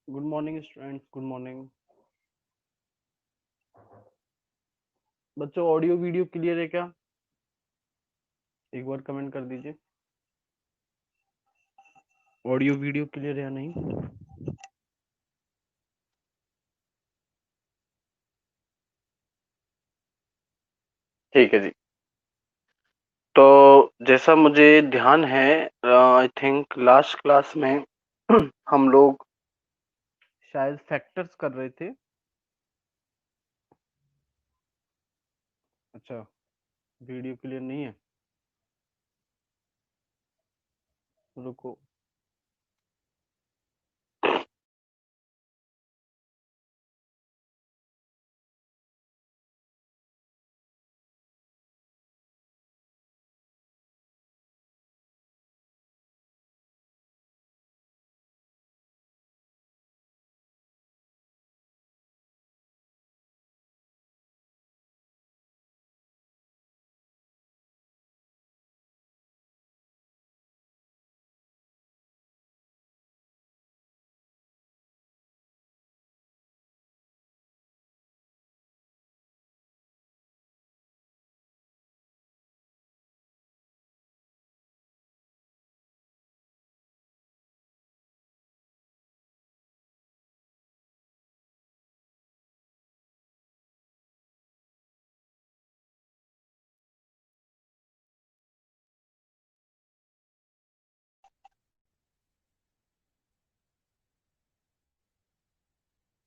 Good morning students, good morning बच्चों। Audio video clear है क्या? एक बार कमेंट कर दीजिए। ऑडियो वीडियो क्लियर है या नहीं? ठीक है जी। तो जैसा मुझे ध्यान है, आई थिंक लास्ट क्लास में हम लोग शायद फैक्टर्स कर रहे थे। अच्छा, वीडियो क्लियर नहीं है? रुको।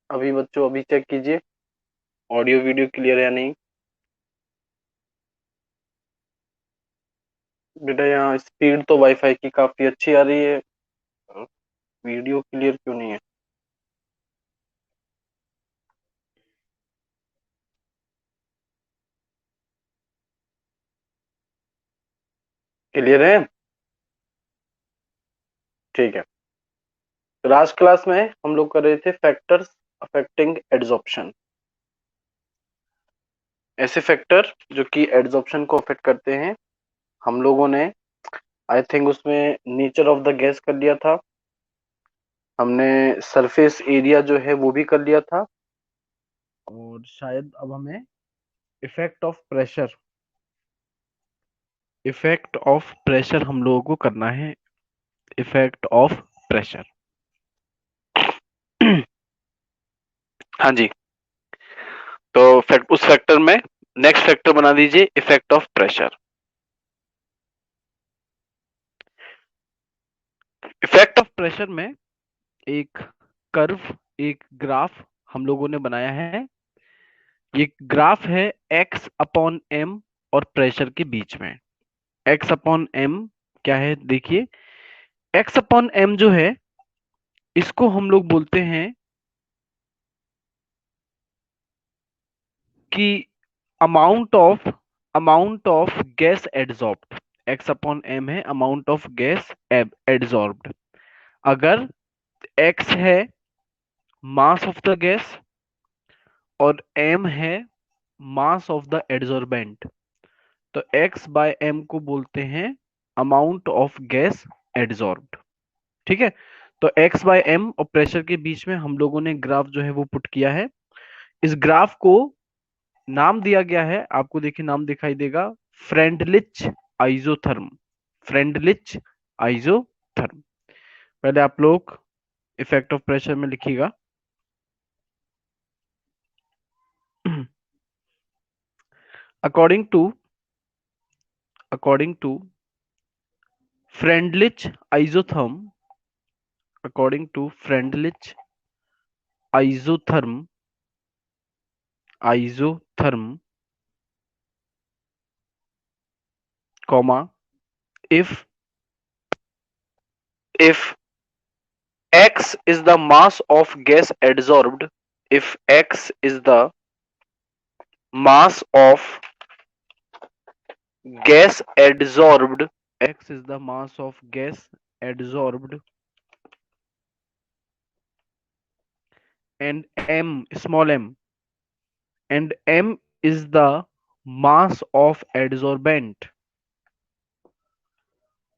अभी बच्चों, अभी चेक कीजिए ऑडियो वीडियो क्लियर है या नहीं। बेटा, यहाँ स्पीड तो वाईफाई की काफी अच्छी आ रही है, वीडियो क्लियर क्यों नहीं है? क्लियर है? ठीक है। लास्ट क्लास में हम लोग कर रहे थे फैक्टर्स अफेक्टिंग एड्सॉर्प्शन। ऐसे फैक्टर जो कि एड्सॉर्प्शन को अफेक्ट करते हैं। हम लोगों ने आई थिंक उसमें नेचर ऑफ द गैस कर लिया था, हमने सरफेस एरिया जो है वो भी कर लिया था, और शायद अब हमें effect of pressure, effect of pressure हम लोगों को करना है। Effect of pressure. हाँ जी। तो उस फैक्टर में नेक्स्ट फैक्टर बना दीजिए effect of pressure. Effect of pressure में एक कर्व, एक ग्राफ हम लोगों ने बनाया है। ये ग्राफ है एक्स अपॉन एम और प्रेशर के बीच में। एक्स अपॉन एम क्या है देखिए। एक्स अपॉन एम जो है, इसको हम लोग बोलते हैं कि amount of gas adsorbed. X upon M है अमाउंट ऑफ गैस एड्सॉर्ब्ड। अगर एक्स है मास ऑफ द गैस और एम है मास ऑफ द एड्सॉर्बेंट, तो एक्स बाय एम को बोलते हैं अमाउंट ऑफ गैस एड्सॉर्ब्ड। ठीक है। तो एक्स बाय एम और प्रेशर के बीच में हम लोगों ने ग्राफ जो है वो पुट किया है। इस ग्राफ को नाम दिया गया है, आपको देखिए नाम दिखाई देगा, फ्रेंडलिच आइसोथर्म। Freundlich isotherm. पहले आप लोग इफेक्ट ऑफ प्रेशर में लिखिएगा। According to according to Freundlich isotherm, according to Freundlich isotherm, isotherm comma, if if x is the mass of gas adsorbed, if x is the mass of gas adsorbed, x is the mass of gas adsorbed, and m, small m, and m is the mass of adsorbent,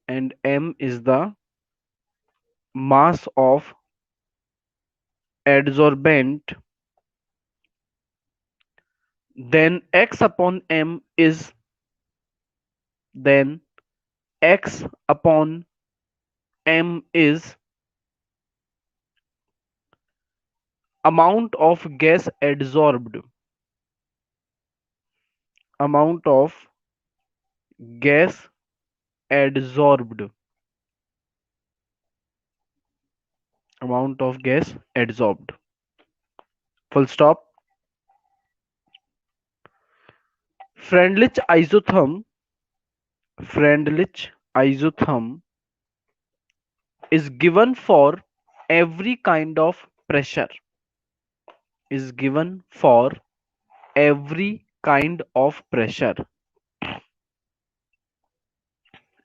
and m is the mass of adsorbent, then x upon m is then x upon m is amount of gas adsorbed, amount of gas adsorbed, amount of gas adsorbed, full stop. Friendlich isotherm, Friendlich isotherm is given for every kind of pressure, is given for every kind of pressure,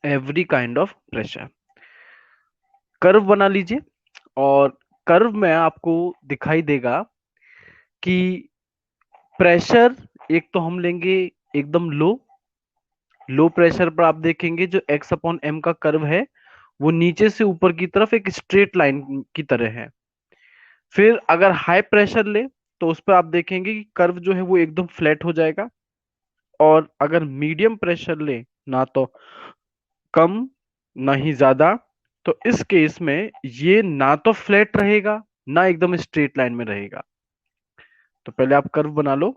every kind of pressure. Curve बना लीजिए, और curve में आपको दिखाई देगा कि pressure एक तो हम लेंगे एकदम लो, लो प्रेशर पर आप देखेंगे जो x अपॉन m का कर्व है वो नीचे से ऊपर की तरफ एक स्ट्रेट लाइन की तरह है। फिर अगर हाई प्रेशर ले तो उस पर आप देखेंगे कि कर्व जो है वो एकदम फ्लैट हो जाएगा, और अगर मीडियम प्रेशर ले, ना तो कम ना ही ज्यादा, तो इस केस में ये ना तो फ्लैट रहेगा ना एकदम स्ट्रेट लाइन में रहेगा। तो पहले आप कर्व बना लो।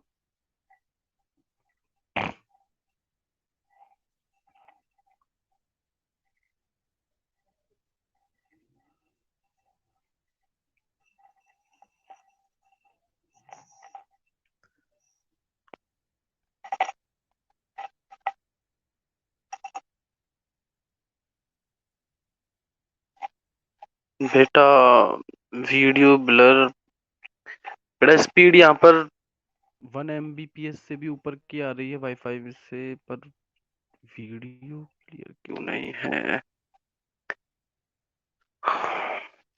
बेटा वीडियो ब्लर, बेटा स्पीड यहाँ पर 1 Mbps से भी ऊपर की आ रही है वाईफाई से, पर वीडियो क्लियर क्यों नहीं है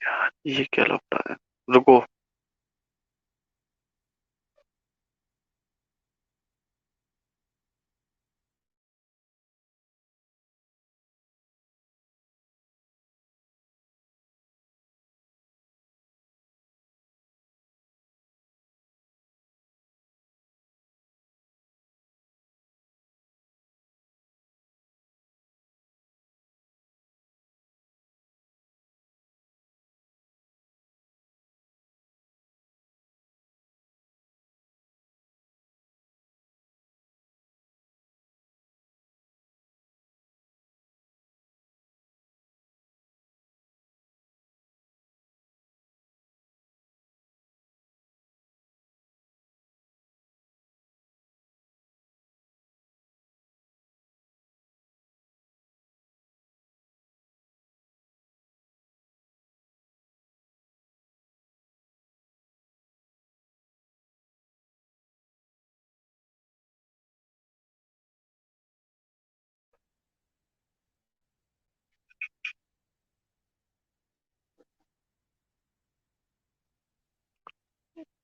यार, ये क्या लगता है। रुको।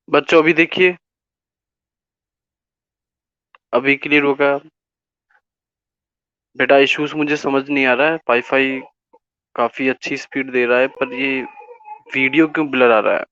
बच्चों अभी देखिए, अभी क्लियर होगा। बेटा इश्यूज मुझे समझ नहीं आ रहा है, वाईफाई काफी अच्छी स्पीड दे रहा है पर ये वीडियो क्यों ब्लर आ रहा है।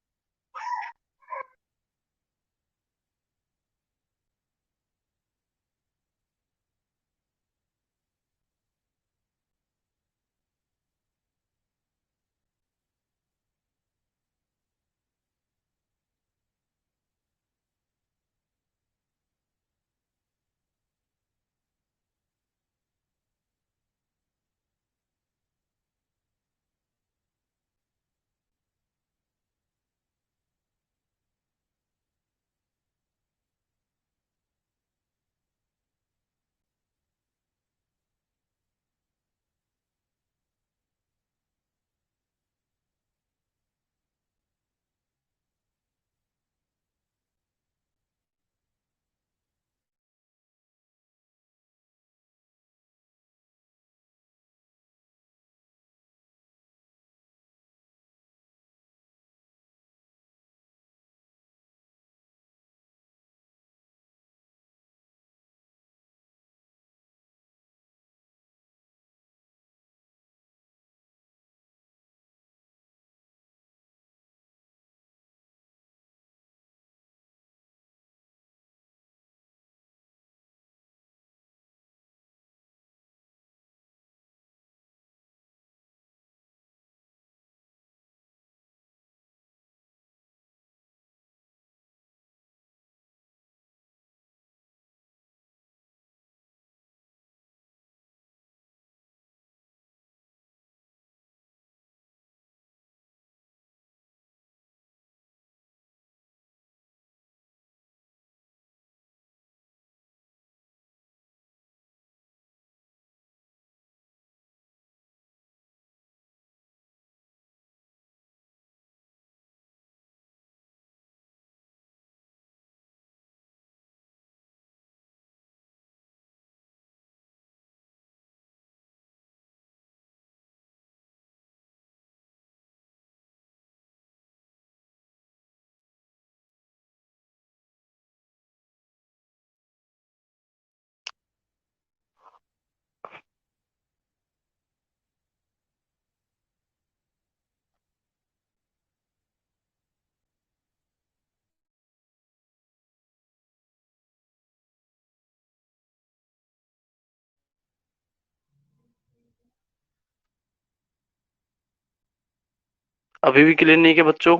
अभी भी क्लियर नहीं है क्या बच्चों?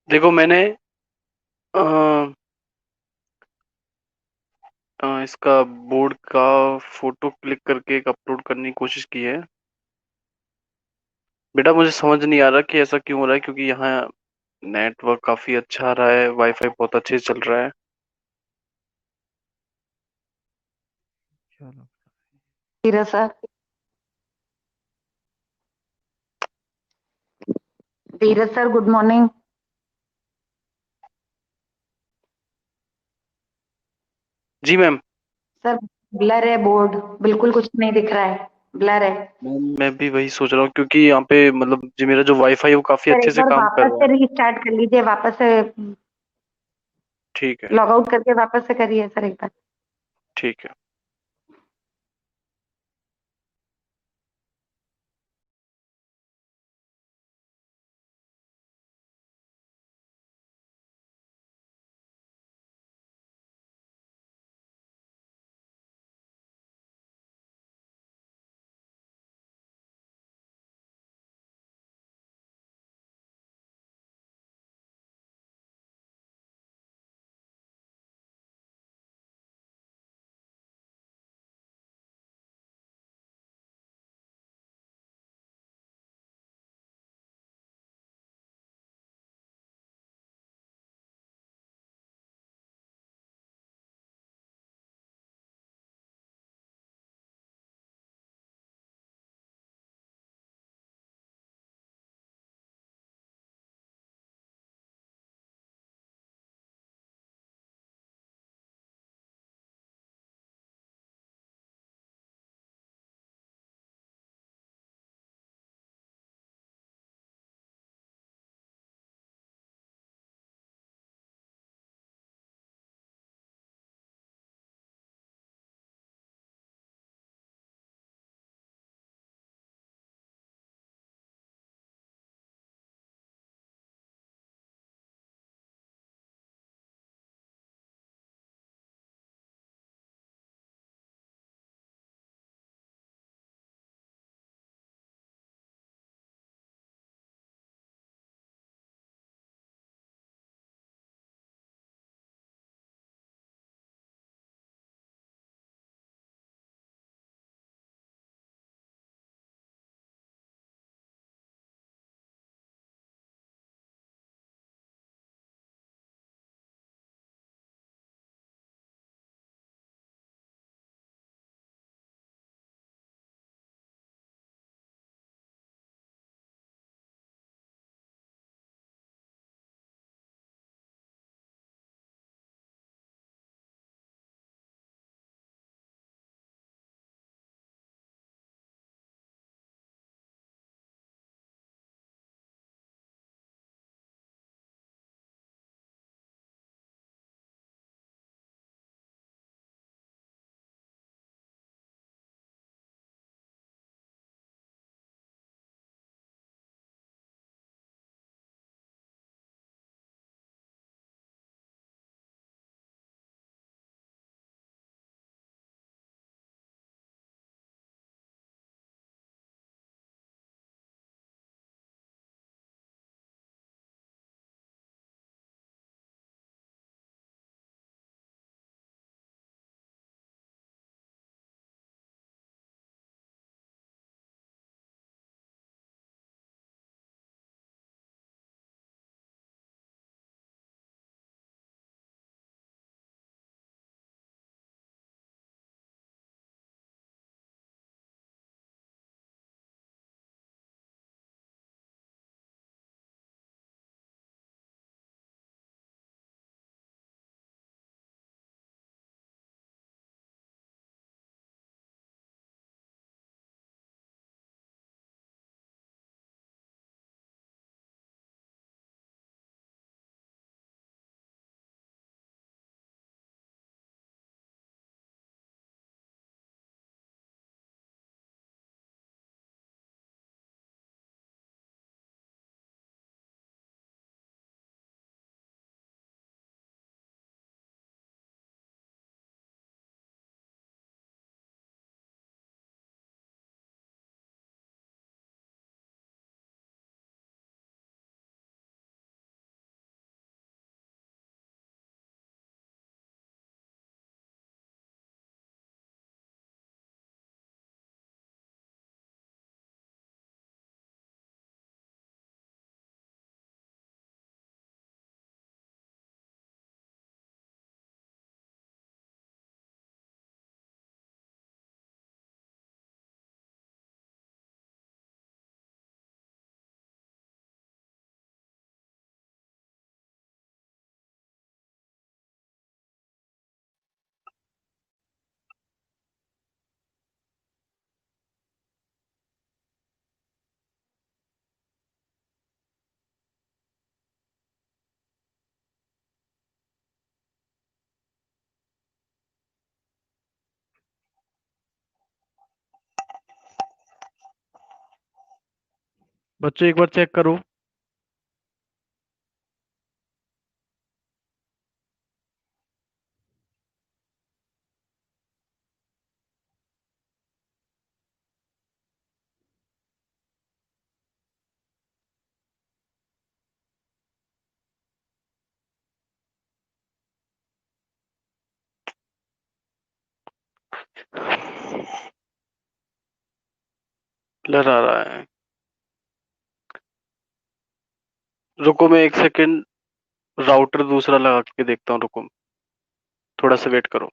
देखो मैंने अ, इसका बोर्ड का फोटो क्लिक करके एक अपलोड करने की कोशिश की है। बेटा मुझे समझ नहीं आ रहा कि ऐसा क्यों हो रहा है, क्योंकि यहाँ नेटवर्क काफी अच्छा आ रहा है, वाईफाई बहुत अच्छे से चल रहा है। चलो। धीरज सर। धीरज सर, गुड मॉर्निंग। जी मैम। सर, ब्लर है बोर्ड, बिल्कुल कुछ नहीं दिख रहा है, ब्लर है। मैं भी वही सोच रहा हूँ, क्योंकि यहाँ पे मतलब जो मेरा जो वाईफाई है वो काफी सर अच्छे एक से बार काम कर वापस रहा से है। रीस्टार्ट कर लीजिए, वापस से ठीक है। लॉग आउट करके वापस से करिए सर एक बार। ठीक है। बच्चों एक बार चेक करो। ब्लर आ रहा है। रुको मैं एक सेकंड राउटर दूसरा लगा के देखता हूँ, रुको थोड़ा सा वेट करो।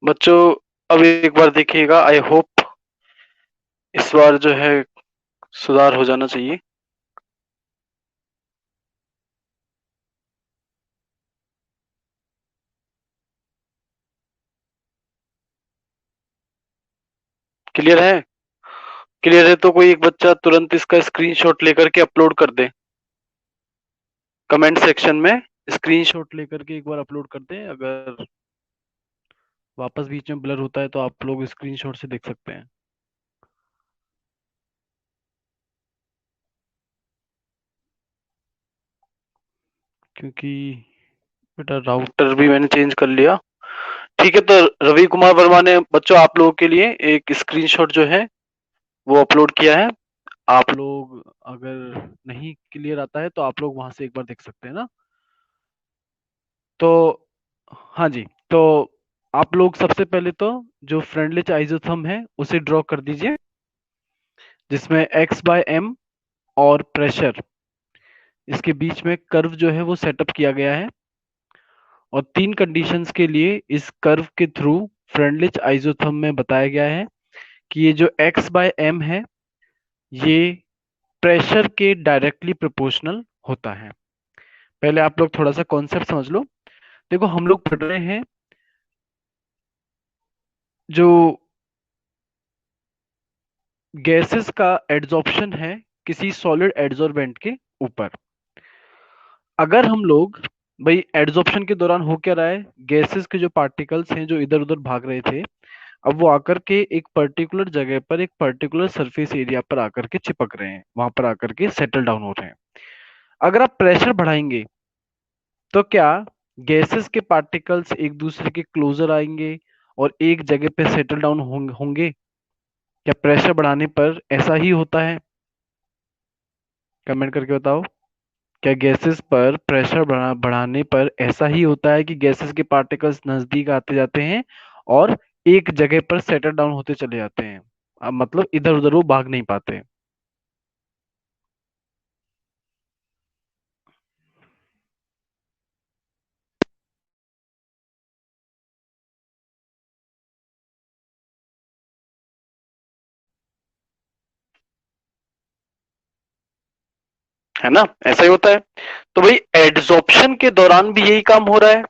बच्चों अब एक बार देखिएगा, आई होप इस बार जो है सुधार हो जाना चाहिए। क्लियर है? क्लियर है तो कोई एक बच्चा तुरंत इसका स्क्रीनशॉट लेकर के अपलोड कर दे कमेंट सेक्शन में। स्क्रीनशॉट लेकर के एक बार अपलोड कर दें। अगर वापस बीच में ब्लर होता है तो आप लोग स्क्रीनशॉट से देख सकते हैं। क्योंकि बेटा राउटर भी मैंने चेंज कर लिया। ठीक है, तो रवि कुमार वर्मा ने बच्चों आप लोगों के लिए एक स्क्रीनशॉट जो है वो अपलोड किया है। आप लोग अगर नहीं क्लियर आता है तो आप लोग वहां से एक बार देख सकते हैं ना। तो हाँ जी, तो आप लोग सबसे पहले तो जो फ्रेंडलिच आइसोथर्म है उसे ड्रॉ कर दीजिए, जिसमें एक्स बाय एम और प्रेशर, इसके बीच में कर्व जो है वो सेटअप किया गया है। और तीन कंडीशंस के लिए इस कर्व के थ्रू फ्रेंडलिच आइसोथर्म में बताया गया है कि ये जो एक्स बाय एम है ये प्रेशर के डायरेक्टली प्रोपोर्शनल होता है। पहले आप लोग थोड़ा सा कॉन्सेप्ट समझ लो। देखो हम लोग पढ़ रहे हैं जो गैसेस का एड्सॉर्प्शन है किसी सॉलिड एड्सॉर्बेंट के ऊपर। अगर हम लोग, भाई एड्सॉर्प्शन के दौरान हो क्या रहा है, गैसेस के जो पार्टिकल्स हैं जो इधर उधर भाग रहे थे, अब वो आकर के एक पर्टिकुलर जगह पर एक पर्टिकुलर सरफेस एरिया पर आकर के चिपक रहे हैं, वहां पर आकर के सेटल डाउन हो रहे हैं। अगर आप प्रेशर बढ़ाएंगे तो क्या गैसेस के पार्टिकल्स एक दूसरे के क्लोजर आएंगे और एक जगह पे सेटल डाउन होंगे? क्या प्रेशर बढ़ाने पर ऐसा ही होता है? कमेंट करके बताओ। क्या गैसेस पर प्रेशर बढ़ाने पर ऐसा ही होता है कि गैसेस के पार्टिकल्स नजदीक आते जाते हैं और एक जगह पर सेटल डाउन होते चले जाते हैं? अब मतलब इधर उधर वो भाग नहीं पाते। है ना, ऐसा ही होता है। तो भाई एड्सॉर्प्शन के दौरान भी यही काम हो रहा है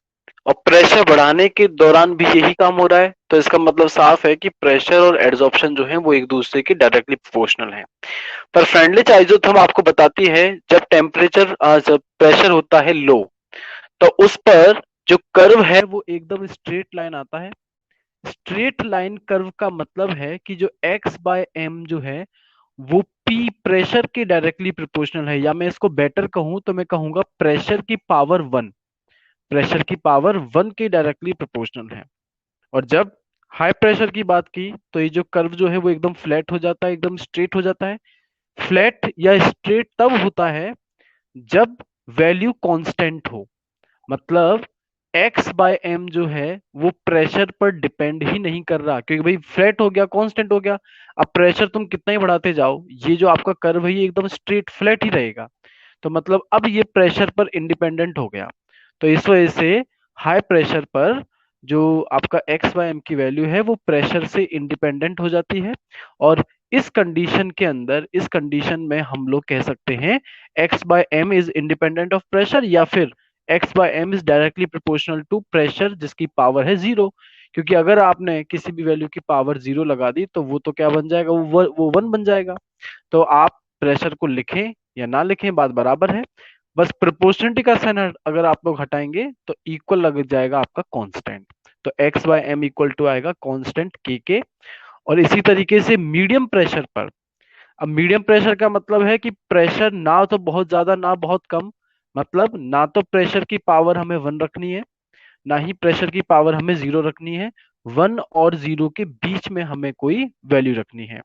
और प्रेशर बढ़ाने के दौरान भी यही काम हो रहा है। तो इसका मतलब साफ है कि प्रेशर और एड्सॉर्प्शन जो है वो एक दूसरे के डायरेक्टली प्रोपोर्शनल है। पर फ्रेंडली आइसोथर्म आपको बताती है जब टेम्परेचर जब प्रेशर होता है लो, तो उस पर जो कर्व है वो एकदम स्ट्रेट लाइन आता है। स्ट्रेट लाइन कर्व का मतलब है कि जो x बाय एम जो है वो P प्रेशर के डायरेक्टली प्रोपोर्शनल है, या मैं इसको बेटर कहूं तो मैं कहूंगा प्रेशर की पावर वन। प्रेशर की पावर वन के डायरेक्टली प्रोपोर्शनल है। और जब हाई प्रेशर की बात की तो ये जो कर्व जो है वो एकदम फ्लैट हो जाता है, एकदम स्ट्रेट हो जाता है। फ्लैट या स्ट्रेट तब होता है जब वैल्यू कांस्टेंट हो। मतलब एक्स बाय एम जो है वो प्रेशर पर डिपेंड ही नहीं कर रहा, क्योंकि भाई फ्लैट हो गया, कांस्टेंट हो गया। अब प्रेशर तुम कितना ही बढ़ाते जाओ, ये जो आपका कर्व है ये एकदम स्ट्रेट फ्लैट ही रहेगा। तो मतलब अब ये प्रेशर पर इंडिपेंडेंट हो गया। तो इस वजह से हाई प्रेशर पर जो आपका एक्स बाय एम की वैल्यू है वो प्रेशर से इंडिपेंडेंट हो जाती है। और इस कंडीशन के अंदर, इस कंडीशन में हम लोग कह सकते हैं X by M is independent of pressure, या फिर X by M is directly proportional to pressure जिसकी पावर है जीरो। क्योंकि अगर आपने किसी भी वैल्यू की पावर जीरो लगा दी तो वो तो क्या बन जाएगा, वो वन बन जाएगा। तो आप प्रेशर को लिखें या ना लिखें बात बराबर है। बस प्रोपोर्शनलिटी का साइन अगर आप लोग हटाएंगे तो इक्वल लग जाएगा आपका कांस्टेंट। तो X by M equal to आएगा कांस्टेंट के। और इसी तरीके से मीडियम प्रेशर पर, अब मीडियम प्रेशर का मतलब है कि प्रेशर ना तो बहुत ज्यादा ना बहुत कम। मतलब ना तो प्रेशर की पावर हमें वन रखनी है, ना ही प्रेशर की पावर हमें जीरो रखनी है। वन और जीरो के बीच में हमें कोई वैल्यू रखनी है।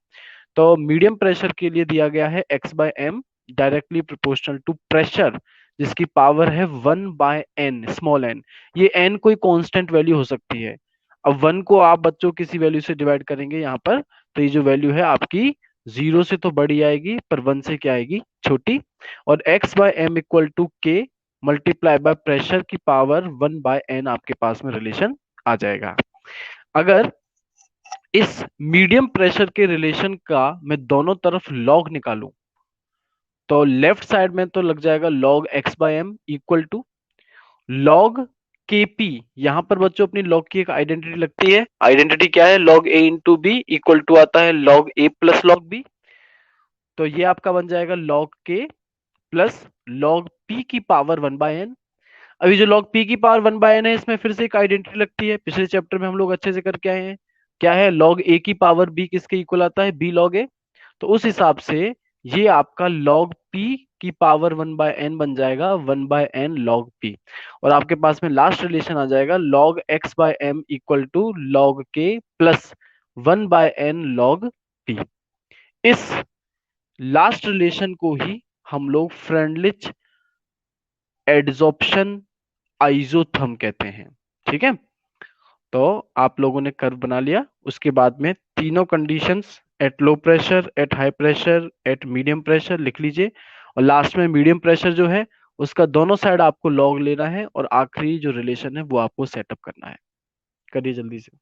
तो मीडियम प्रेशर के लिए दिया गया है X by M directly proportional to pressure जिसकी पावर है one by N, small N. ये एन कोई कांस्टेंट वैल्यू हो सकती है। अब वन को आप बच्चों किसी वैल्यू से डिवाइड करेंगे यहाँ पर, तो ये जो वैल्यू है आपकी जीरो से तो बड़ी आएगी पर वन से क्या आएगी, छोटी। और X by M equal to K multiply by pressure की पावर वन बाय एन आपके पास में रिलेशन आ जाएगा। अगर इस मीडियम प्रेशर के रिलेशन का मैं दोनों तरफ लॉग निकालूं तो लेफ्ट साइड में तो लग जाएगा log X by M equal to log K P. यहां पर बच्चों अपनी लॉग की एक आइडेंटिटी लगती है। आइडेंटिटी क्या है, log a into b equal to आता है log a plus log b. तो ये आपका बन जाएगा लॉग के प्लस लॉग पी की पावर वन बाय एन। अभी जो लॉग पी की पावर वन बाय एन है इसमें फिर से एक आइडेंटिटी लगती है, पिछले चैप्टर में हम लोग अच्छे से करके आए हैं। क्या है, लॉग ए की पावर बी किसके इक्वल आता है, बी लॉग ए। तो उस हिसाब से ये आपका log p की पावर वन बाय एन बन जाएगा, one by n log p। और आपके पास में लास्ट रिलेशन आ जाएगा log x by M equal to log k plus one by n log p। इस लास्ट रिलेशन को ही हम लोग फ्रेंडलिच एडजॉर्प्शन आइसोथर्म कहते हैं। ठीक है, तो आप लोगों ने कर्व बना लिया। उसके बाद में तीनों conditions at low pressure, at high pressure, eight medium pressure लिख लीजिए। और लास्ट में मीडियम प्रेशर जो है उसका दोनों साइड आपको लॉग लेना है और आखिरी जो रिलेशन है वो आपको सेटअप करना है। करिए जल्दी से।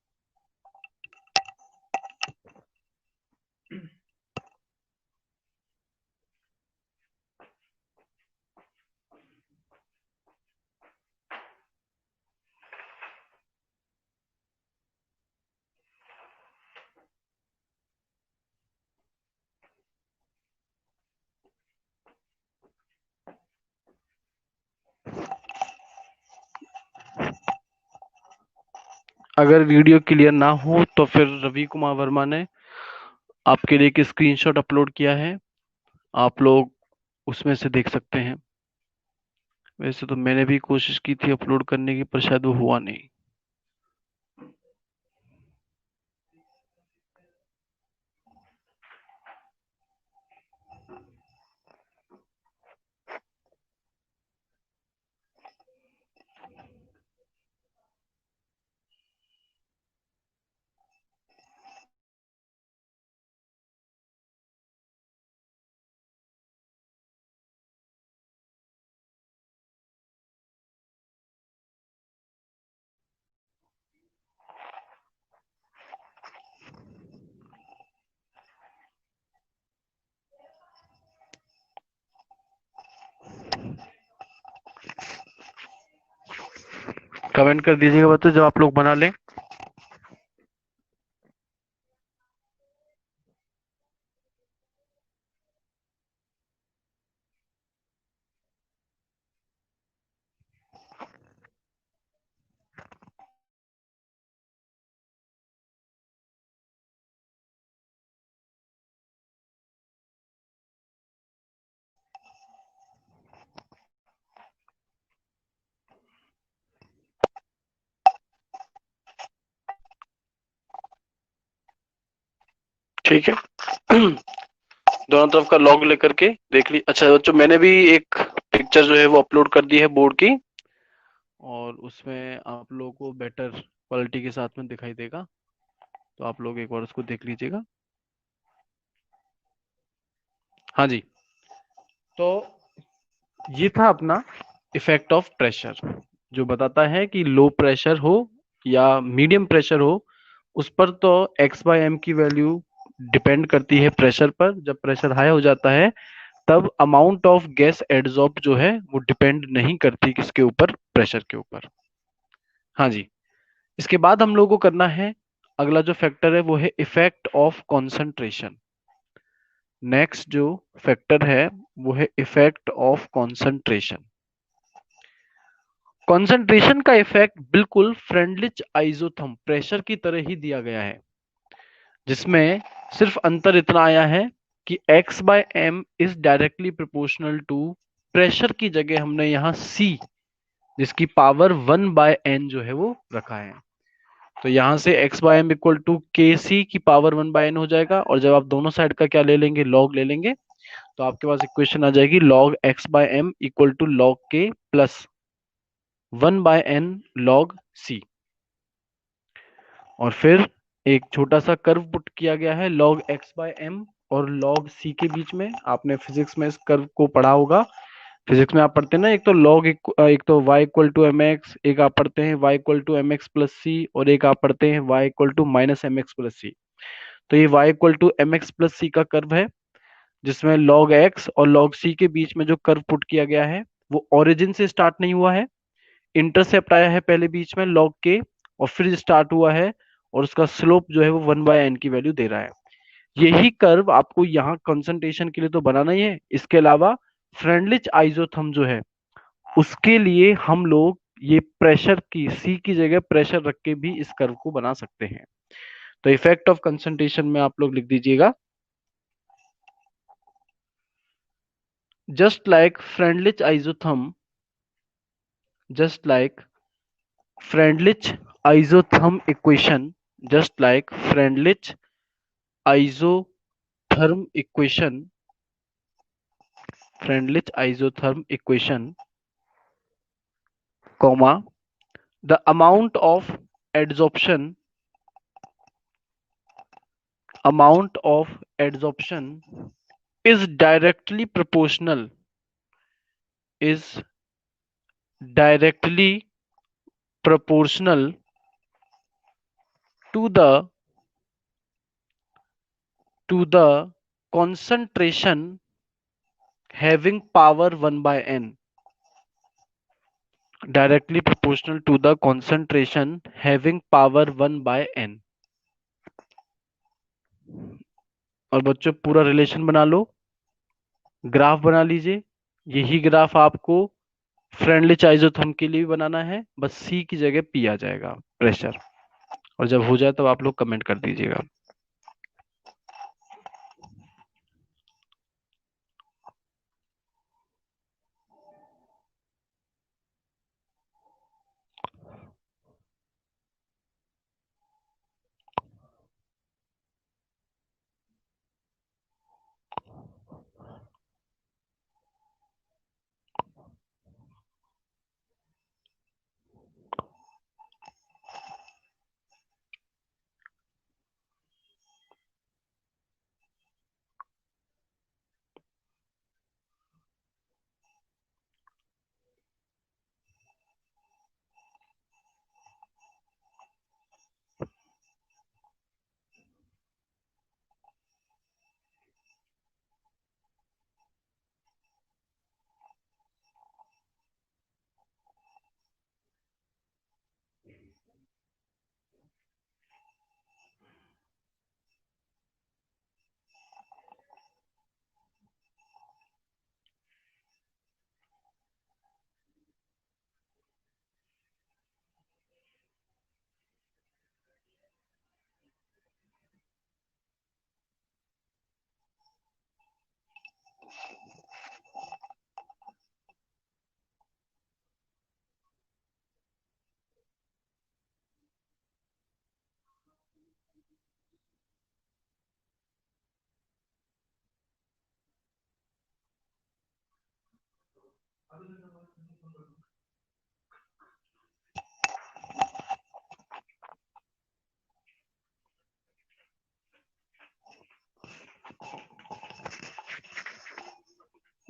अगर वीडियो क्लियर ना हो तो फिर रवि कुमार वर्मा ने आपके लिए एक स्क्रीनशॉट अपलोड किया है, आप लोग उसमें से देख सकते हैं। वैसे तो मैंने भी कोशिश की थी अपलोड करने की पर शायद वो हुआ नहीं। कमेंट कर दीजिएगा बच्चों जब आप लोग बना लें। ठीक है। दोनों तरफ का लॉग लेकर के देख ली। अच्छा बच्चों, मैंने भी एक पिक्चर जो है वो अपलोड कर दी है बोर्ड की, और उसमें आप लोगों को बेटर क्वालिटी के साथ में दिखाई देगा, तो आप लोग एक बार उसको देख लीजिएगा। हाँ जी, तो ये था अपना इफेक्ट ऑफ प्रेशर, जो बताता है कि लो प्रेशर हो या मीडियम प्रेशर हो, उस पर तो एक्स बाय एम की वैल्यू डिपेंड करती है प्रेशर पर। जब प्रेशर हाई हो जाता है तब अमाउंट ऑफ गैस एड्सॉर्ब जो है वो डिपेंड नहीं करती किसके ऊपर, प्रेशर के ऊपर। हाँ जी, इसके बाद हम लोगों को करना है अगला जो फैक्टर है वो है इफेक्ट ऑफ कॉन्सेंट्रेशन। नेक्स्ट जो फैक्टर है वो है इफेक्ट ऑफ कॉन्सेंट्रेशन। कॉन्सेंट्रेशन का इफेक्ट बिल्कुल फ्रेंडलिच आइसोथर्म प्रेशर की तरह ही दिया गया है, जिसमें सिर्फ अंतर इतना आया है कि x by M is directly proportional to, pressure की जगह हमने यहाँ c जिसकी पावर 1/n जो है वो रखा है। तो यहाँ से x by M equal to k c की पावर 1/n हो जाएगा, और जब आप दोनों साइड का क्या ले लेंगे, लॉग ले लेंगे, तो आपके पास इक्वेशन आ जाएगी log x by M equal to log के प्लस 1/n लॉग सी। और फिर एक छोटा सा कर्व पुट किया गया है log x बाय एम और log c के बीच में। आपने फिजिक्स में इस कर्व को पढ़ा होगा। फिजिक्स में आप पढ़ते हैं ना, एक तो एक तो y equal to m x, एक आप पढ़ते हैं y equal to m x plus c, और एक आप पढ़ते हैं y equal to minus m x plus c. तो ये y equal to m x plus c का कर्व है, जिसमें log x और log c के बीच में जो कर्व पुट किया गया है वो ओरिजिन से स्टार्ट नहीं हुआ है, इंटरसेप्ट आया है पहले बीच में log के, और फिर स्टार्ट हुआ है, और उसका स्लोप जो है वो 1/n की वैल्यू दे रहा है। यही कर्व आपको यहाँ कंसंट्रेशन के लिए तो बनाना ही है, इसके अलावा फ्रेंडलिच आइसोथर्म जो है उसके लिए हम लोग ये प्रेशर की सी की जगह प्रेशर रख के भी इस कर्व को बना सकते हैं। तो इफेक्ट ऑफ कंसंट्रेशन में आप लोग लिख दीजिएगा, just like Freundlich isotherm, just like Freundlich isotherm equation, just like Freundlich isotherm equation, Freundlich isotherm equation, comma, the amount of adsorption is is directly proportional to the concentration having power 1/n, directly proportional to the concentration having power 1/n। और बच्चों पूरा relation बना लो, graph बना लीजिए। यही graph आपको friendly isotherm के लिए भी बनाना है, बस सी की जगह पी आ जाएगा प्रेशर। और जब हो जाए तो आप लोग कमेंट कर दीजिएगा।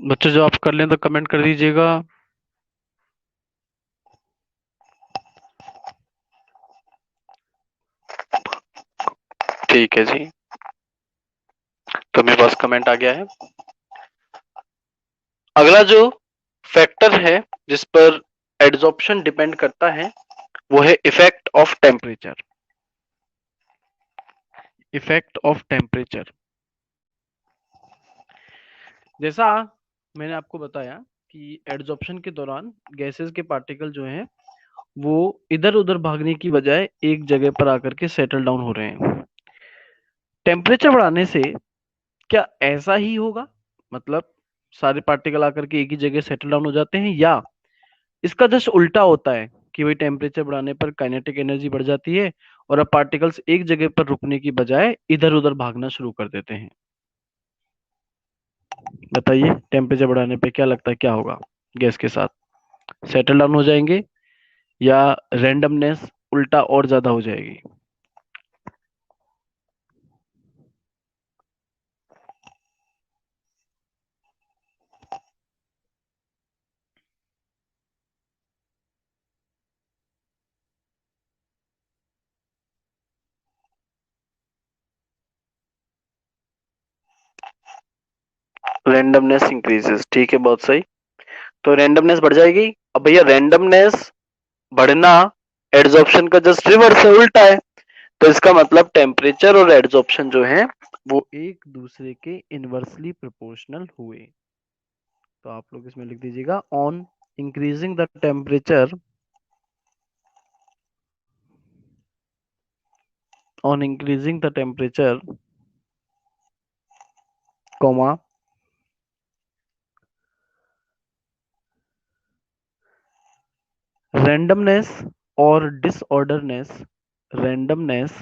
बच्चों जो आप कर लें तो कमेंट कर दीजिएगा। ठीक है जी, तो मेरे पास कमेंट आ गया है। अगला जो फैक्टर है जिस पर एड्सॉर्प्शन डिपेंड करता है वो है effect of temperature. Effect of temperature, जैसा मैंने आपको बताया कि एड्सॉर्प्शन के दौरान गैसेस के पार्टिकल जो हैं वो इधर उधर भागने की बजाय एक जगह पर आकर के सेटल डाउन हो रहे हैं। टेम्परेचर बढ़ाने से क्या ऐसा ही होगा, मतलब सारे पार्टिकल आकर के एक ही जगह सेटल डाउन हो जाते हैं, या इसका जस्ट उल्टा होता है कि वही टेम्परेचर बढ़ाने पर काइनेटिक एनर्जी बढ़ जाती है और अब पार्टिकल्स एक जगह पर रुकने की बजाय इधर उधर भागना शुरू कर देते हैं। बताइए टेम्परेचर बढ़ाने पे क्या लगता है क्या होगा गैस के साथ, सेटल डाउन हो जाएंगे या रैंडमनेस उल्टा और ज्यादा हो जाएगी? रेंडमनेस इंक्रीजेस, ठीक है, बहुत सही। तो रेंडमनेस बढ़ जाएगी। अब भैया रेंडमनेस बढ़ना एड्सॉर्प्शन का जस्ट रिवर्स है, उल्टा है। तो इसका मतलब टेम्परेचर और एड्सॉर्प्शन जो है वो एक दूसरे के इनवर्सली प्रोपोर्शनल हुए। तो आप लोग इसमें लिख दीजिएगा on increasing the temperature, on increasing the temperature, comma, randomness और disorderness, randomness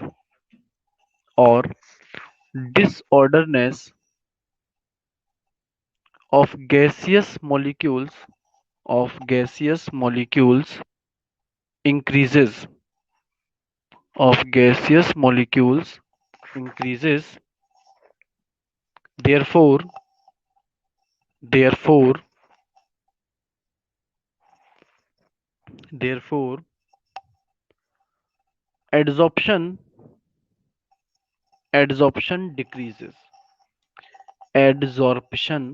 और disorderness of gaseous molecules, of gaseous molecules increases, of gaseous molecules increases, therefore, therefore, therefore adsorption, adsorption decreases, adsorption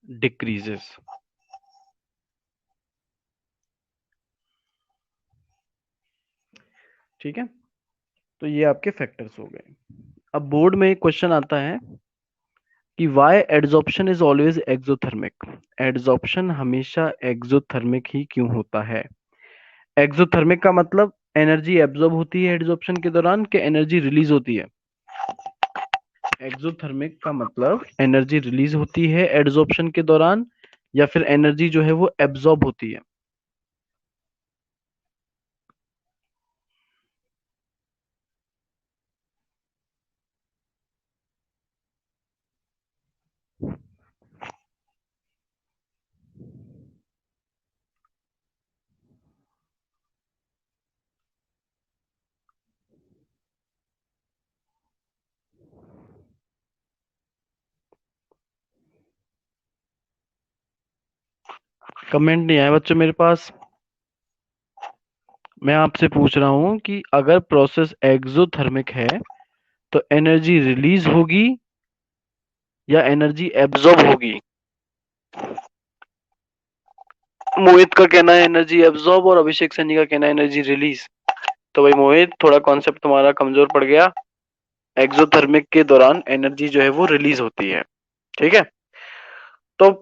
decreases। ठीक है, तो ये आपके factors हो गए। अब बोर्ड में एक क्वेश्चन आता है कि why adsorption is always exothermic, adsorption हमेशा एक्सोथर्मिक ही क्यों होता है? एक्सोथर्मिक का मतलब एनर्जी एब्जॉर्ब होती है एड्सॉर्प्शन के दौरान कि एनर्जी रिलीज होती है? एक्सोथर्मिक का मतलब एनर्जी रिलीज होती है एड्सॉर्प्शन के दौरान या फिर एनर्जी जो है वो एब्जॉर्ब होती है? कमेंट नहीं आया बच्चों मेरे पास। मैं आपसे पूछ रहा हूं कि अगर प्रोसेस एक्सोथर्मिक है तो एनर्जी रिलीज होगी या एनर्जी एब्जॉर्ब होगी? मोहित का कहना है एनर्जी एब्जॉर्ब और अभिषेक सैनी का कहना है एनर्जी रिलीज। तो भाई मोहित, थोड़ा कॉन्सेप्ट तुम्हारा कमजोर पड़ गया। एक्सोथर्मिक के दौरान एनर्जी जो है वो रिलीज होती है, ठीक है। तो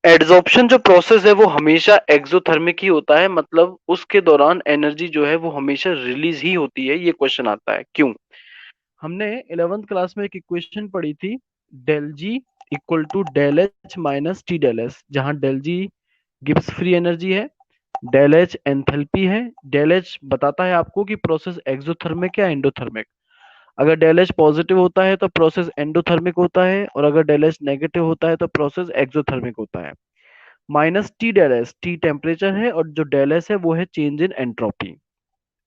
एड्सॉर्प्शन जो प्रोसेस है वो हमेशा एक्सोथर्मिक ही होता है, मतलब उसके दौरान एनर्जी जो है वो हमेशा रिलीज ही होती है। ये क्वेश्चन आता है क्यों? हमने 11th क्लास में एक इक्वेशन पढ़ी थी, del G equal to del H minus T del S, जहां del G Gibbs free energy है, डेल एच एंथैल्पी है। डेल एच बताता है आपको कि प्रोसेस एक्सोथर्मिक या एंडोथर्मिक। अगर डेल एच पॉजिटिव होता है तो प्रोसेस एंडोथर्मिक होता है और अगर डेल एच नेगेटिव होता है तो प्रोसेस एक्सोथर्मिक होता है। Minus T del S, T temperature है और जो डेल एस है वो है चेंज इन एंट्रोपी,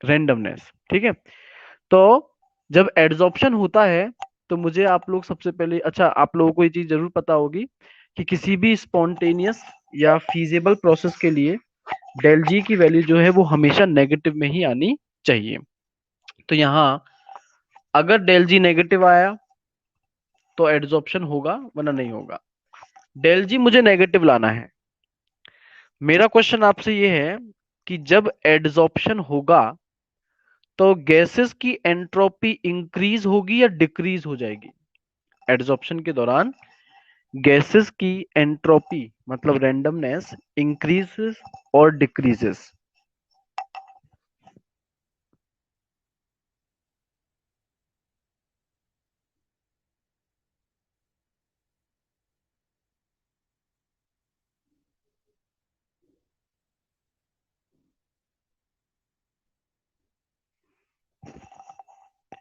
रेंडमनेस। ठीक है, तो जब एड्सॉर्प्शन होता है तो मुझे आप लोग सबसे पहले, अच्छा आप लोगों को ये चीज जरूर पता होगी कि किसी भी स्पॉन्टेनियस या फीजिबल प्रोसेस के लिए डेल जी की वैल्यू जो है वो हमेशा नेगेटिव में ही आनी चाहिए। तो यहाँ अगर डेल जी नेगेटिव आया तो एड्सॉर्प्शन होगा वरना नहीं होगा। डेल जी मुझे नेगेटिव लाना है। मेरा क्वेश्चन आपसे ये है कि जब एड्सॉर्प्शन होगा तो गैसेस की एंट्रोपी इंक्रीज होगी या डिक्रीज हो जाएगी? एड्सॉर्प्शन के दौरान गैसेस की एंट्रोपी मतलब रैंडमनेस इंक्रीजेस और डिक्रीजेस?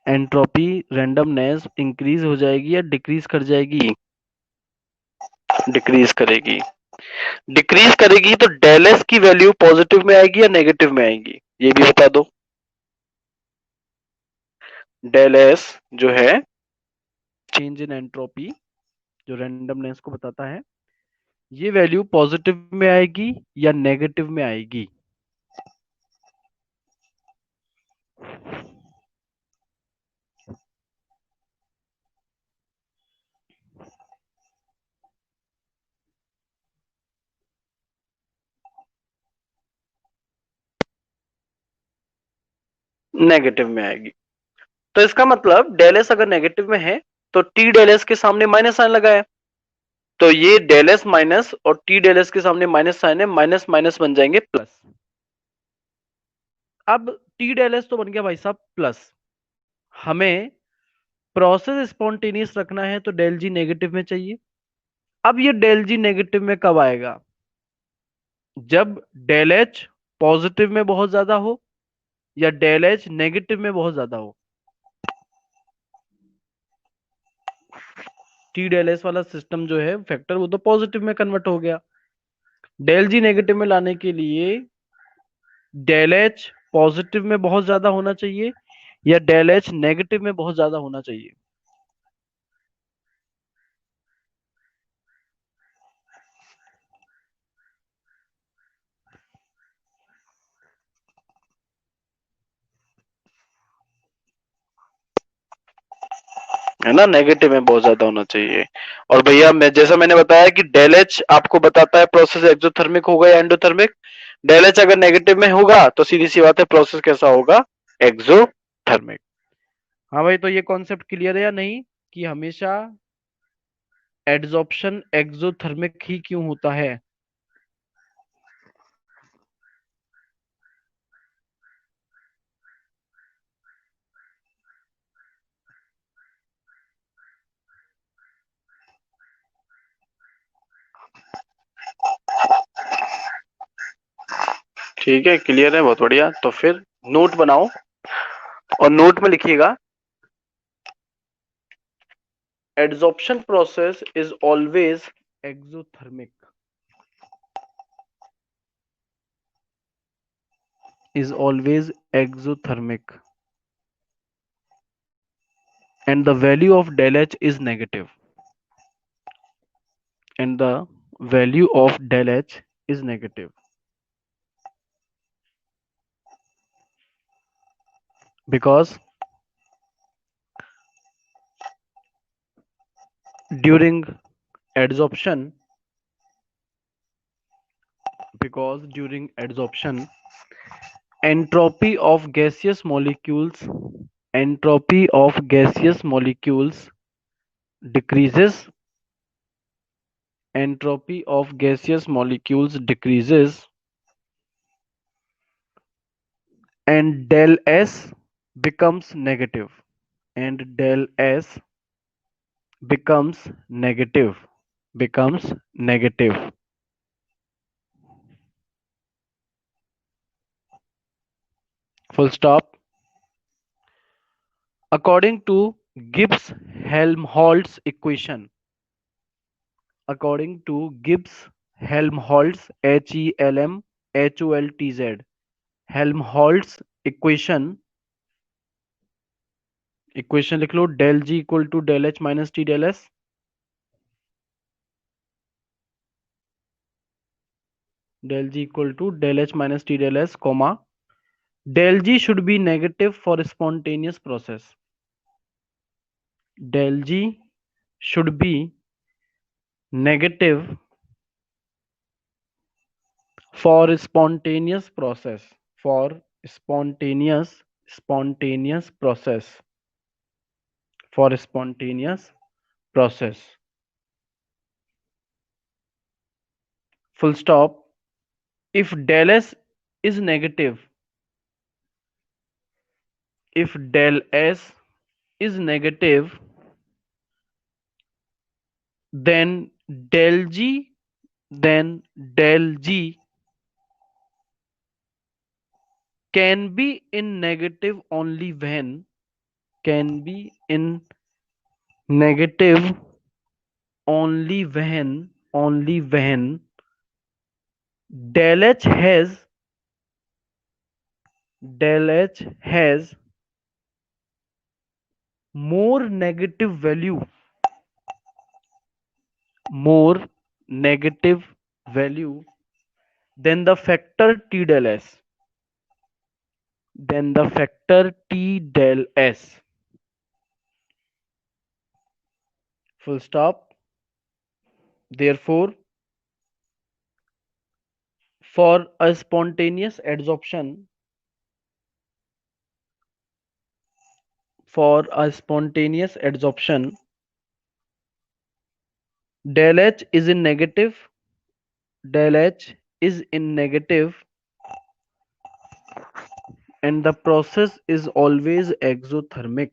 एंट्रोपी रैंडमनेस इंक्रीज हो जाएगी या डिक्रीज कर जाएगी? डिक्रीज करेगी। डिक्रीज करेगी तो डेल एस की वैल्यू पॉजिटिव में आएगी या नेगेटिव में आएगी, ये भी बता दो। डेल एस जो है चेंज इन एंट्रोपी जो रैंडमनेस को बताता है, ये वैल्यू पॉजिटिव में आएगी या नेगेटिव में आएगी? नेगेटिव में आएगी। तो इसका मतलब डेल एस अगर नेगेटिव में है तो टी डेल एस के सामने माइनस साइन लगा है, तो ये डेल एस माइनस और टी डेल एस के सामने माइनस साइन है, माइनस माइनस बन जाएंगे प्लस। अब टी डेल एस तो बन गया भाई साहब प्लस। हमें प्रोसेस स्पॉन्टेनियस रखना है तो डेल जी नेगेटिव में चाहिए। अब ये डेल जी नेगेटिव में कब आएगा? जब डेल एच पॉजिटिव में बहुत ज्यादा हो या डेल एच नेगेटिव में बहुत ज्यादा हो। टी डेल एस वाला सिस्टम जो है फैक्टर वो तो पॉजिटिव में कन्वर्ट हो गया। डेल जी नेगेटिव में लाने के लिए डेल एच पॉजिटिव में बहुत ज्यादा होना चाहिए या डेल एच नेगेटिव में बहुत ज्यादा होना चाहिए? है ना, नेगेटिव में बहुत ज्यादा होना चाहिए। और भैया मैं जैसा मैंने बताया कि डेल एच आपको बताता है प्रोसेस एक्सोथर्मिक होगा या एंडोथर्मिक। डेल एच अगर नेगेटिव में होगा तो सीधी सी बात है प्रोसेस कैसा होगा, एक्सोथर्मिक। हाँ भाई, तो ये कॉन्सेप्ट क्लियर है या नहीं कि हमेशा एड्सॉर्प्शन एक्सोथर्मिक ही क्यों होता है? ठीक है, क्लियर है, बहुत बढ़िया। तो फिर नोट बनाओ और नोट में लिखिएगा, adsorption process is always exothermic is always exothermic and the value of del H is negative, and the value of del H is negative because during adsorption during adsorption entropy of gaseous molecules entropy of gaseous molecules decreases entropy of gaseous molecules decreases and del S becomes negative and del S becomes negative becomes negative. Full stop. According to Gibbs-Helmholtz equation, according to Gibbs Helmholtz HELMHOLTZ, Helmholtz equation लिख लो, del G equal to del H minus T del S. Del G equal to del H minus T del S, comma del g should be negative for spontaneous process. Del g should be negative for spontaneous process. For spontaneous process. For spontaneous process. Full stop. If del s is negative, if del s is negative, then del g then del g can be in negative only when can be in negative only when del h has more negative value than the factor t del s, full stop. Therefore, for a spontaneous adsorption, del h is in negative, and the process is always exothermic,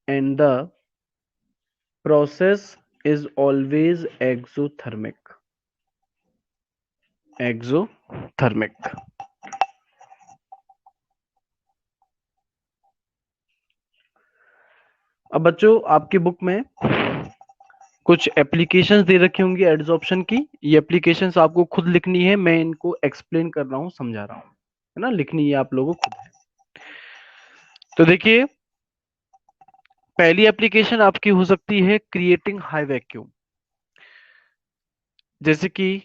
and the process is always exothermic. अब बच्चों आपकी book में कुछ applications दे रखी होंगी adsorption की। ये applications आपको खुद लिखनी है, मैं इनको एक्सप्लेन कर रहा हूँ, समझा रहा हूँ, है ना, लिखनी है आप लोगों को खुद है। तो देखिए, पहली एप्लीकेशन आपकी हो सकती है क्रिएटिंग हाई वैक्यूम। जैसे कि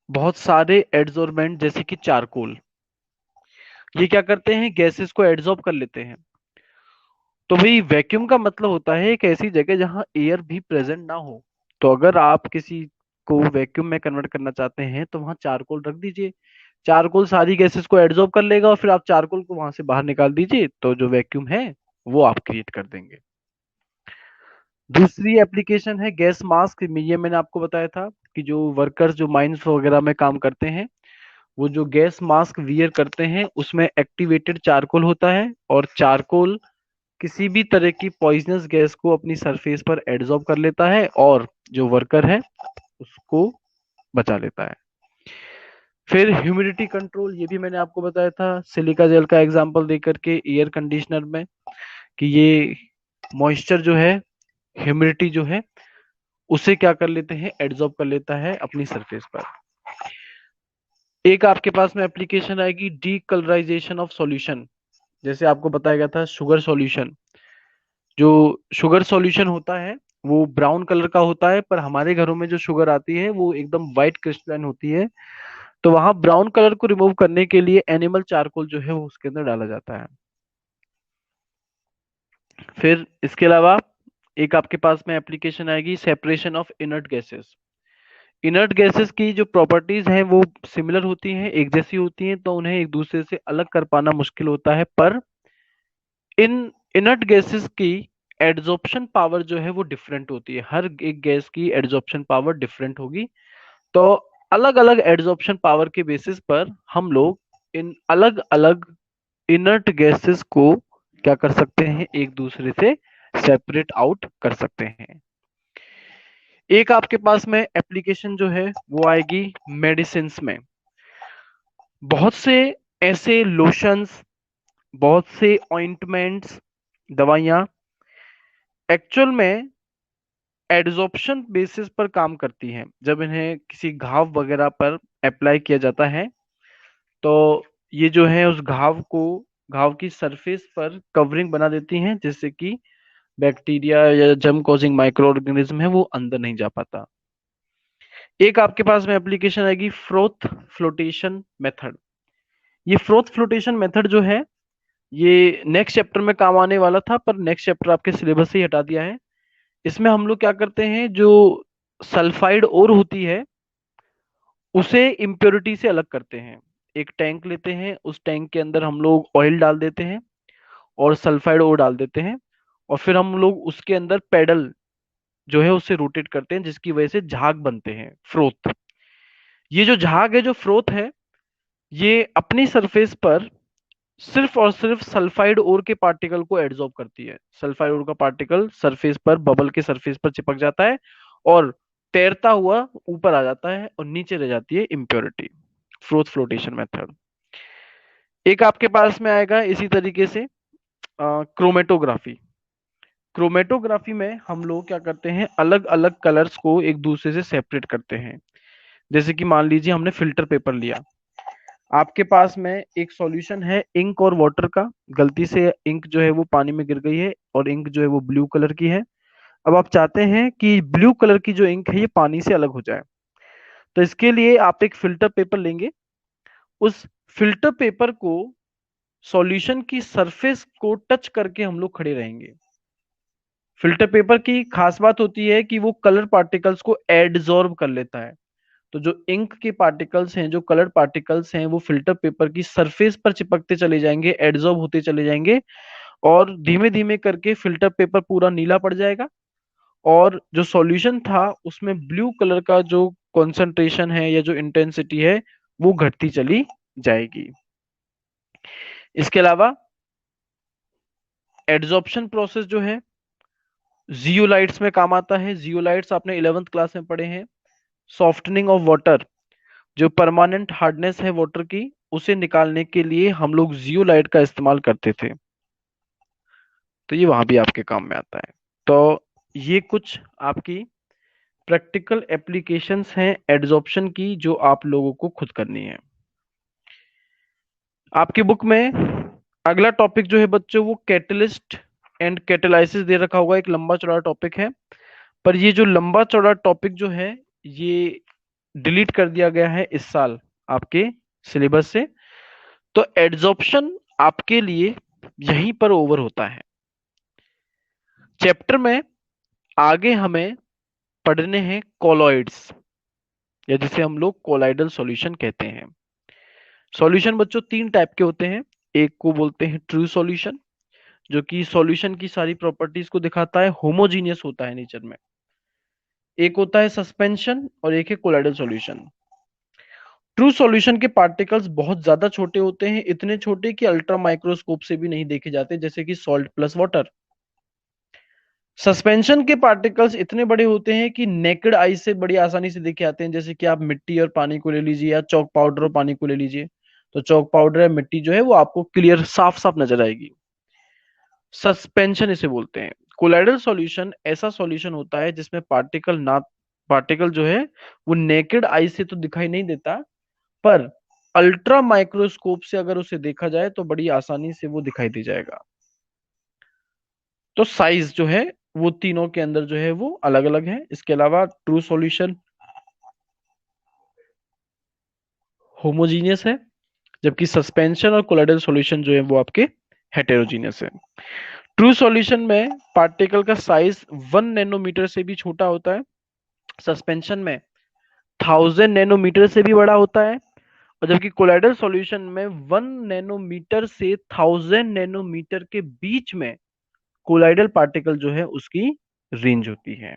बहुत सारे एडजॉर्बेंट जैसे कि चारकोल, ये क्या करते हैं, गैसेस को एडजॉर्ब कर लेते हैं। तो भाई वैक्यूम का मतलब होता है एक ऐसी जगह जहां एयर भी प्रेजेंट ना हो। तो अगर आप किसी को वैक्यूम में कन्वर्ट करना चाहते हैं तो वहां चारकोल रख दीजिए, चारकोल सारी गैसेस को एडजॉर्ब कर लेगा और फिर आप चारकोल को वहां से बाहर निकाल दीजिए, तो जो वैक्यूम है वो आप क्रिएट कर देंगे। दूसरी एप्लीकेशन है गैस मास्क। ये मैंने आपको बताया था कि जो वर्कर्स जो माइंस वगैरह में काम करते हैं, वो जो गैस मास्क वियर करते हैं उसमें एक्टिवेटेड चारकोल होता है, और चारकोल किसी भी तरह की पॉइजनस गैस को अपनी सरफेस पर एब्जॉर्ब कर लेता है और जो वर्कर है उसको बचा लेता है। फिर ह्यूमिडिटी कंट्रोल, ये भी मैंने आपको बताया था सिलिका जेल का एग्जांपल देकर के एयर कंडीशनर में, कि ये मॉइस्चर जो है, ह्यूमिडिटी जो है, उसे क्या कर लेते हैं, एब्जॉर्ब कर लेता है अपनी सरफेस पर। एक आपके पास में एप्लीकेशन आएगी डीकलराइजेशन ऑफ सॉल्यूशन। जैसे आपको बताया गया था शुगर सॉल्यूशन, जो शुगर सॉल्यूशन होता है वो ब्राउन कलर का होता है, पर हमारे घरों में जो शुगर आती है वो एकदम व्हाइट क्रिस्टलाइन होती है। तो वहां ब्राउन कलर को रिमूव करने के लिए एनिमल चारकोल जो है वो उसके अंदर डाला जाता है। फिर इसके अलावा एक आपके पास में एप्लीकेशन आएगी separation of inert gases. Inert gases की जो प्रॉपर्टीज हैं वो सिमिलर होती हैं, एक जैसी होती हैं, तो उन्हें एक दूसरे से अलग कर पाना मुश्किल होता है, पर इन इनर्ट गैसेस की एड्सॉर्प्शन पावर जो है वो डिफरेंट होती है। हर एक गैस की एड्सॉर्प्शन पावर डिफरेंट होगी। तो अलग अलग एड्सॉर्प्शन पावर के बेसिस पर हम लोग इन अलग अलग इनर्ट गैसेस को क्या कर सकते हैं, एक दूसरे से सेपरेट आउट कर सकते हैं। एक आपके पास में एप्लीकेशन जो है वो आएगी मेडिसिन में। बहुत से ऐसे लोशंस, बहुत से ऑइंटमेंट्स, दवाइयां एक्चुअल में एड्सॉर्प्शन बेसिस पर काम करती हैं। जब इन्हें किसी घाव वगैरह पर अप्लाई किया जाता है तो ये जो है उस घाव की सरफेस पर कवरिंग बना देती हैं, जिससे कि बैक्टीरिया या जर्म कॉजिंग माइक्रो ऑर्गेनिज्म है वो अंदर नहीं जा पाता। एक आपके पास में एप्लीकेशन आएगी फ्रोथ फ्लोटेशन मेथड। ये फ्रोथ फ्लोटेशन मेथड जो है ये नेक्स्ट चैप्टर में काम आने वाला था, पर नेक्स्ट चैप्टर आपके सिलेबस से ही हटा दिया है। इसमें हम लोग क्या करते हैं, जो सल्फाइड ओर होती है उसे इम्प्योरिटी से अलग करते हैं। एक टैंक लेते हैं, उस टैंक के अंदर हम लोग ऑयल डाल देते हैं और सल्फाइड ओर डाल देते हैं, और फिर हम लोग उसके अंदर पेडल जो है उससे रोटेट करते हैं, जिसकी वजह से झाग बनते हैं, फ्रोथ। ये जो झाग है, जो फ्रोथ है, ये अपनी सरफेस पर सिर्फ और सिर्फ सल्फाइड ओर के पार्टिकल को एड्सॉर्ब करती है। सल्फाइड ओर का पार्टिकल सरफेस पर, बबल के सरफेस पर चिपक जाता है और तैरता हुआ ऊपर आ जाता है और नीचे रह जाती है इम्प्योरिटी। Froth flotation method. एक आपके पास में आएगा इसी तरीके से क्रोमेटोग्राफी। क्रोमेटोग्राफी में हम लोग क्या करते हैं, अलग अलग कलर्स को एक दूसरे से सेपरेट करते हैं। जैसे कि मान लीजिए हमने फिल्टर पेपर लिया, आपके पास में एक सॉल्यूशन है इंक और वाटर का। गलती से इंक जो है वो पानी में गिर गई है और इंक जो है वो ब्लू कलर की है। अब आप चाहते हैं कि ब्लू कलर की जो इंक है ये पानी से अलग हो जाए, तो इसके लिए आप एक फिल्टर पेपर लेंगे। उस फिल्टर पेपर को सॉल्यूशन की सरफेस को टच करके हम लोग खड़े रहेंगे। फिल्टर पेपर की खास बात होती है कि वो कलर पार्टिकल्स को एडजॉर्ब कर लेता है। तो जो इंक के पार्टिकल्स हैं, जो कलर पार्टिकल्स हैं, वो फिल्टर पेपर की सरफेस पर चिपकते चले जाएंगे, एडजॉर्ब होते चले जाएंगे, और धीमे धीमे करके फिल्टर पेपर पूरा नीला पड़ जाएगा, और जो सॉल्यूशन था उसमें ब्लू कलर का जो कॉन्सेंट्रेशन है या जो इंटेंसिटी है वो घटती चली जाएगी। इसके अलावा एड्सॉर्प्शन प्रोसेस जो है जियोलाइट्स में काम आता है। जियोलाइट्स आपने 11th क्लास में पढ़े हैं। सॉफ्टनिंग ऑफ वाटर, जो परमानेंट हार्डनेस है वाटर की उसे निकालने के लिए हम लोग जियोलाइट का इस्तेमाल करते थे, तो ये वहां भी आपके काम में आता है। तो ये कुछ आपकी प्रैक्टिकल एप्लीकेशंस हैं एड्सॉर्प्शन की, जो आप लोगों को खुद करनी है। आपकी बुक में अगला टॉपिक जो है बच्चों वो कैटलिस्ट एंड कैटेलाइसिस दे रखा होगा। एक लंबा चौड़ा टॉपिक है, पर ये जो लंबा चौड़ा टॉपिक जो है ये डिलीट कर दिया गया है इस साल आपके सिलेबस से। तो एड्सॉर्प्शन आपके लिए यहीं पर ओवर होता है। चैप्टर में आगे हमें पढ़ने हैं कोलॉइड्स, या जिसे हम लोग कोलाइडल सॉल्यूशन कहते हैं। सॉल्यूशन बच्चों तीन टाइप के होते हैं। एक को बोलते हैं ट्रू सॉल्यूशन, जो कि सॉल्यूशन की सारी प्रॉपर्टीज को दिखाता है, होमोजीनियस होता है नेचर में। एक होता है सस्पेंशन और एक है कोलाइडल सॉल्यूशन। ट्रू सॉल्यूशन के पार्टिकल्स बहुत ज्यादा छोटे होते हैं, इतने छोटे कि अल्ट्रा माइक्रोस्कोप से भी नहीं देखे जाते, जैसे कि सॉल्ट प्लस वाटर। सस्पेंशन के पार्टिकल्स इतने बड़े होते हैं कि नेकेड आई से बड़ी आसानी से देखे आते हैं, जैसे कि आप मिट्टी और पानी को ले लीजिए, या चौक पाउडर और पानी को ले लीजिए। तो चौक पाउडर या मिट्टी जो है वो आपको क्लियर साफ साफ नजर आएगी। सस्पेंशन इसे बोलते हैं। कोलाइडल सॉल्यूशन ऐसा सॉल्यूशन होता है जिसमें पार्टिकल जो है वो नेकेड आई से तो दिखाई नहीं देता, पर अल्ट्रा माइक्रोस्कोप से अगर उसे देखा जाए तो बड़ी आसानी से वो दिखाई दे जाएगा। तो साइज जो है वो तीनों के अंदर जो है वो अलग अलग है। इसके अलावा ट्रू सॉल्यूशन होमोजीनियस है, जबकि सस्पेंशन और कोलाइडल सॉल्यूशन जो है वो आपके हेटेरोजीनियस है। ट्रू सॉल्यूशन में पार्टिकल का साइज 1 नैनोमीटर से भी छोटा होता है, सस्पेंशन में 1000 नैनोमीटर से भी बड़ा होता है, और जबकि कोलाइडल सॉल्यूशन में 1 नैनोमीटर से 1000 नैनोमीटर के बीच में कोलाइडल पार्टिकल जो है उसकी रेंज होती है।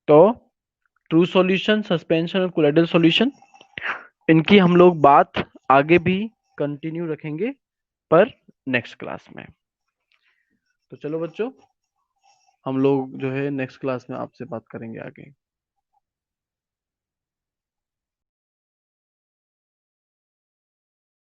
तो ट्रू सॉल्यूशन, सस्पेंशन और कोलाइडल सॉल्यूशन, इनकी हम लोग बात आगे भी कंटिन्यू रखेंगे, पर नेक्स्ट क्लास में। तो चलो बच्चों, हम लोग जो है नेक्स्ट क्लास में आपसे बात करेंगे आगे।